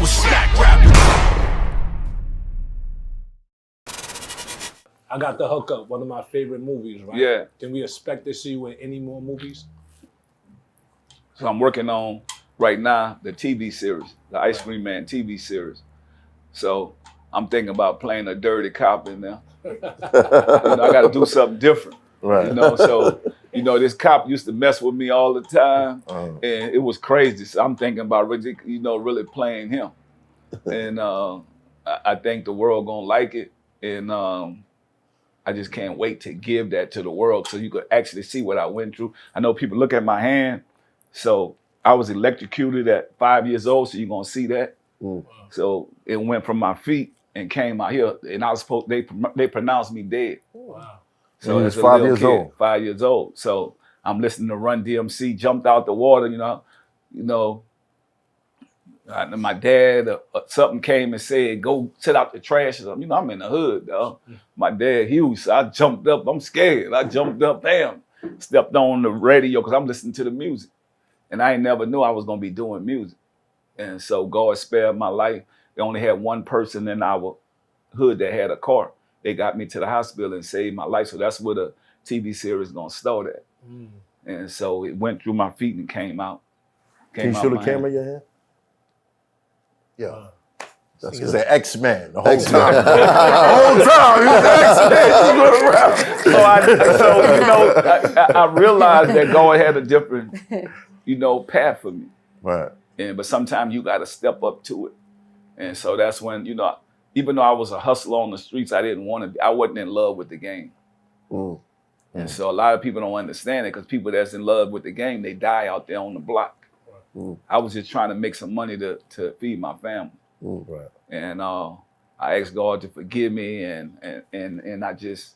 smack rap. I got The Hookup, one of my favorite movies, right? Yeah. Can we expect to see you in any more movies? So I'm working on, right now, the TV series, the Ice Cream Man TV series. So I'm thinking about playing a dirty cop in there. You know, I got to do something different. Right. You know, so, you know, this cop used to mess with me all the time, and it was crazy. So I'm thinking about, you know, really playing him. And I think the world gonna like it. And I just can't wait to give that to the world so you could actually see what I went through. I know people look at my hand. So I was electrocuted at 5 years old, so you're gonna see that. So it went from my feet and came out here, and I was supposed, they pronounced me dead. Wow. So it's as a 5 little years kid, old. 5 years old. So I'm listening to Run DMC, jumped out the water, you know. My dad, something came and said, go sit out the trash or something. You know, I'm in the hood, dog. My dad huge, so I jumped up. I'm scared. I jumped up, bam, stepped on the radio because I'm listening to the music. And I never knew I was going to be doing music. And so God spared my life. They only had one person in our hood that had a car. They got me to the hospital and saved my life. So that's where the TV series is going to start at. And so it went through my feet and came out. Can you show the camera in your hand? Yeah. That's He's good. an X-Man the whole X-Man. time. The whole time, he's an X-Man. So you know, I realized that God had a different, you know, path for me. Right. But sometimes you got to step up to it. And so that's when, you know, even though I was a hustler on the streets, I wasn't in love with the game. And so a lot of people don't understand it because people that's in love with the game, they die out there on the block. I was just trying to make some money to feed my family. Right. And I asked God to forgive me, and I just,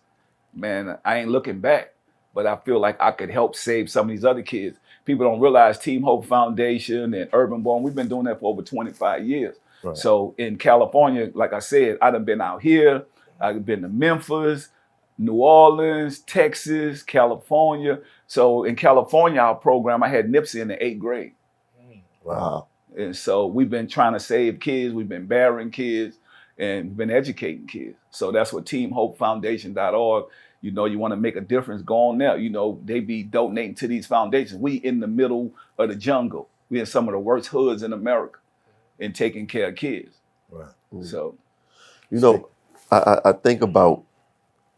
man, I ain't looking back, but I feel like I could help save some of these other kids. People don't realize Team Hope Foundation and Urban Born, we've been doing that for over 25 years. Right. So in California, like I said, I done been out here, I've been to Memphis, New Orleans, Texas, California. So in California, our program, I had Nipsey in the 8th grade. Wow. And so we've been trying to save kids, we've been burying kids, and we've been educating kids. So that's what TeamHopeFoundation.org, you know, you want to make a difference, go on there. You know, they be donating to these foundations. We in the middle of the jungle. We in some of the worst hoods in America and taking care of kids. Right. So. You know, I think about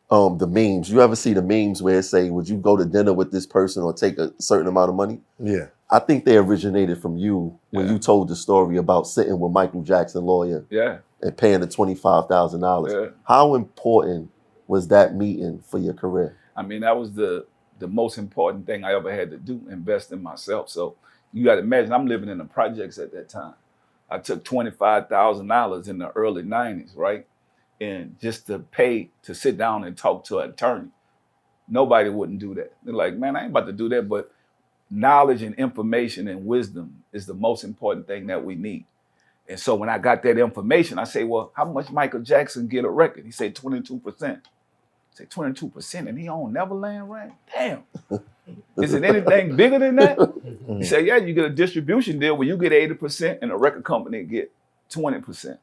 the memes. You ever see the memes where it say, would you go to dinner with this person or take a certain amount of money? Yeah. I think they originated from you when you told the story about sitting with Michael Jackson lawyer and paying the $25,000. Yeah. How important was that meeting for your career? I mean, that was the most important thing I ever had to do, invest in myself. So you got to imagine, I'm living in the projects at that time. I took $25,000 in the early 90s, right? And just to pay to sit down and talk to an attorney. Nobody wouldn't do that. They're like, man, I ain't about to do that, but knowledge and information and wisdom is the most important thing that we need. And so when I got that information, I say, well, how much Michael Jackson get a record? He said 22%. I said 22% and he owned Neverland Ranch? Damn. Is it anything bigger than that? He said, yeah, you get a distribution deal where you get 80% and a record company get 20%.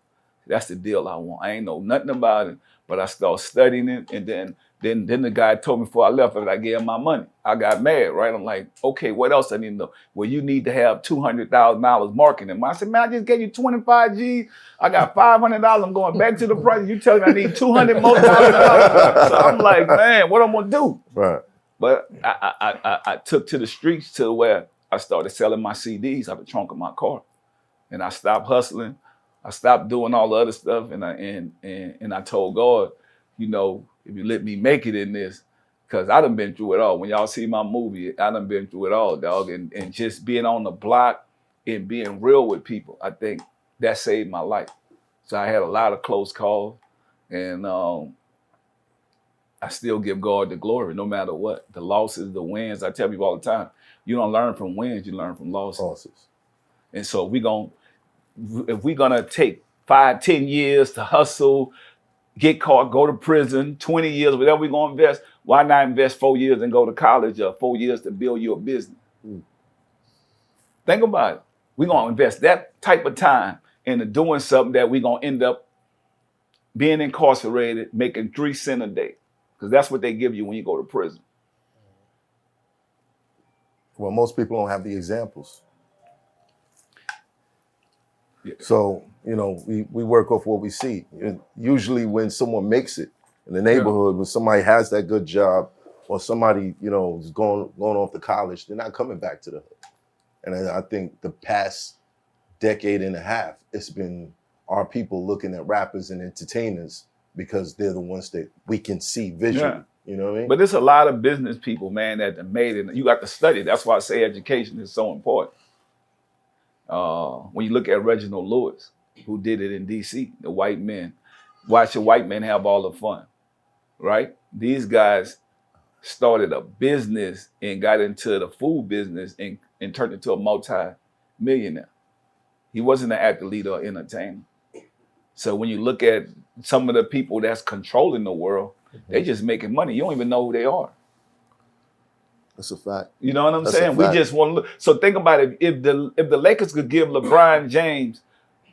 That's the deal I want. I ain't know nothing about it, but I started studying it, and then the guy told me before I left that I gave him my money. I got mad, right? I'm like, okay, what else I need to know? Well, you need to have $200,000 marketing. I said, man, I just gave you 25 G's. I got $500. I'm going back to the project. You telling me I need 200 more dollars? So I'm like, man, what I'm gonna do? Right. But I took to the streets to where I started selling my CDs out the trunk of my car, and I stopped hustling. I stopped doing all the other stuff, and I told God, you know, if you let me make it in this, because I done been through it all. When y'all see my movie, I done been through it all, dog. And just being on the block and being real with people, I think that saved my life. So I had a lot of close calls, and I still give God the glory no matter what. The losses, the wins, I tell people all the time, you don't learn from wins, you learn from losses. And so if we're gonna take 5, 10 years to hustle, get caught, go to prison, 20 years, whatever we're gonna invest, why not invest 4 years and go to college or 4 years to build your business? Think about it. We're gonna invest that type of time into doing something that we're gonna end up being incarcerated, making 3 cents a day. Because that's what they give you when you go to prison. Well, most people don't have the examples. Yeah. So, you know, we work off what we see. And usually when someone makes it in the neighborhood, when somebody has that good job or somebody, you know, is going off to college, they're not coming back to the hood. And I think the past decade and a half, it's been our people looking at rappers and entertainers because they're the ones that we can see visually. Yeah. You know what I mean? But there's a lot of business people, man, that have made it. You got to study. That's why I say education is so important. When you look at Reginald Lewis, who did it in D.C., the white men, why should white men have all the fun, right? These guys started a business and got into the food business and turned into a multi-millionaire. He wasn't an athlete or entertainer. So when you look at some of the people that's controlling the world, they just making money. You don't even know who they are. That's a fact. You know what I'm That's saying? a We fact. just want to look. So think about it. If the Lakers could give LeBron James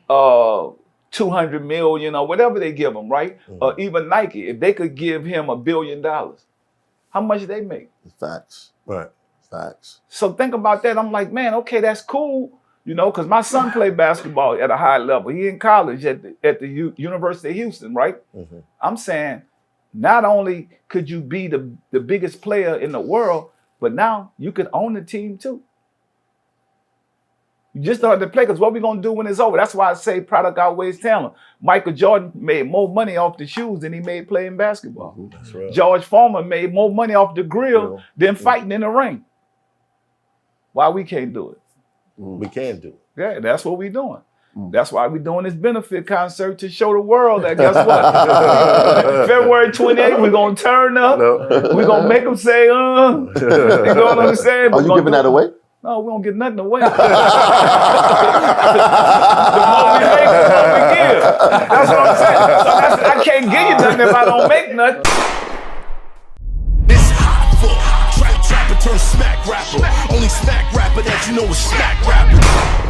200 million or whatever they give him, right? Or even Nike, if they could give him $1 billion, how much they make? Facts. Right. Facts. So think about that. I'm like, man, okay, that's cool. You know, because my son played basketball at a high level. He in college at the University of Houston, right? I'm saying, not only could you be the biggest player in the world, but now you can own the team too. You just don't have to play, because what we going to do when it's over? That's why I say product outweighs talent. Michael Jordan made more money off the shoes than he made playing basketball. That's right. George Foreman made more money off the grill than fighting in the ring. Why we can't do it? We can do it. Yeah, that's what we doing. That's why we doing this benefit concert to show the world that, guess what? February 28th, we're going to turn up. We're going to make them say, You know what I'm saying? Are you giving that away? No, we don't get nothing away. The more we make, the more we give. That's what I'm saying. So I can't give you nothing if I don't make nothing. It's Hoffa, trapper turn smack rapper. Only smack rapper that you know is smack rapper.